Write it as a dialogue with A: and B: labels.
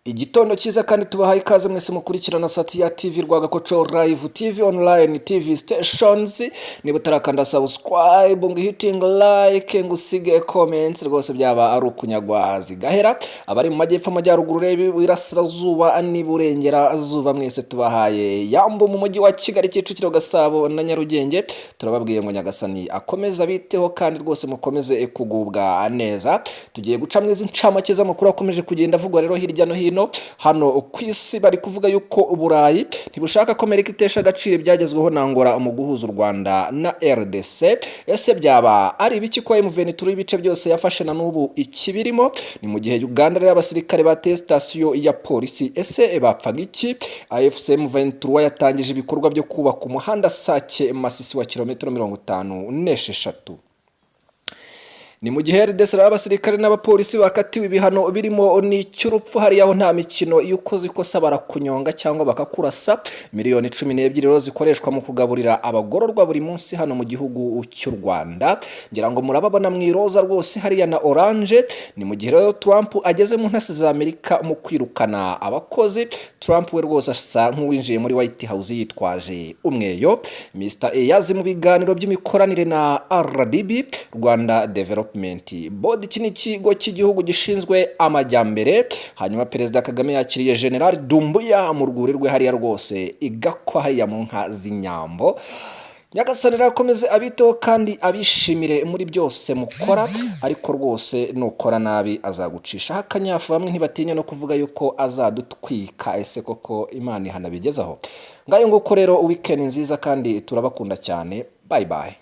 A: Igitondo cyiza kandi tubahaye ikaze mwese mukurikirana Satya TV Rwagakoco Live TV Online TV Stations. Niba utarakanda subscribe ngo hitting like ngo usige comments rwose byaba ari ukunyagwazi gahera. Abari mu majyepfo amajyaruguru rebe irasirazuba n'iburengera zuba mwese tubahaye yambo mu mujyi wa Kigali Kicukiro Gasabo na Nyarugenge. Turababwiye ngo Nyagasani akomeza biteho kandi rwose mukomeze kugubwa neza. Tugiye guca mwiza incamake z'amakuru akomeje kugenda avugwa rero hirya no hino hano ku isi. Bari kuvuga yuko Uburayi ntibushaka ko Amerika itesha agaciro byagezweho na Angola mu guhuza u Rwanda na RDC. Ese byaba ari ibiki ko M23 ibice byose yafashe na n'ubu ikibirimo? Ni mu gihe Uganda rero abasirikare bateye station ya polisi. Ese bapfaga iki? AFC M23 yatangije ibikorwa byo kubaka umuhanda Sake Masisi wa kilometero 56. Ni mu gihe RDC abasirikare n'abapolisi bakatiwe ibihano birimo n'icyurupfu hariyaho nta mikino y'ukoze ikosa barakunyonga cyangwa bakakurasa. Miliyoni 12 rero zikoreshwa mu kugaburira abagororwa buri munsi hano mu gihugu cy'u Rwanda. Ngira ngo murababona mwiroza rwose hariya na orange. Ni mu gihe rero Trump ageze mu ntasi za Amerika mu kwirukana abakozi. Trump we rwose asa nk'uwinjiye muri White House yitwaje umweyo. Mr. Eyazi mu biganiro by'imikoranire na RDB Rwanda Development Board, iki ni ikigo cy'igihugu gishinzwe amajyambere. Hanyuma Perezida Kagame yakiriye General Dumbuya mu rwuri rwe hariya rwose igakwa hariya mu nka z'inyambo. Nyagasani rakomeze abiteho kandi abishimire muri byose mukora, ariko rwose nukora nabi azagucisha akanyafu. Bamwe ntibatinya no kuvuga yuko azadutwika. Ese koko Imana ihana bigezaho? Ngayo nguko rero weekend nziza kandi turabakunda cyane. Bye bye.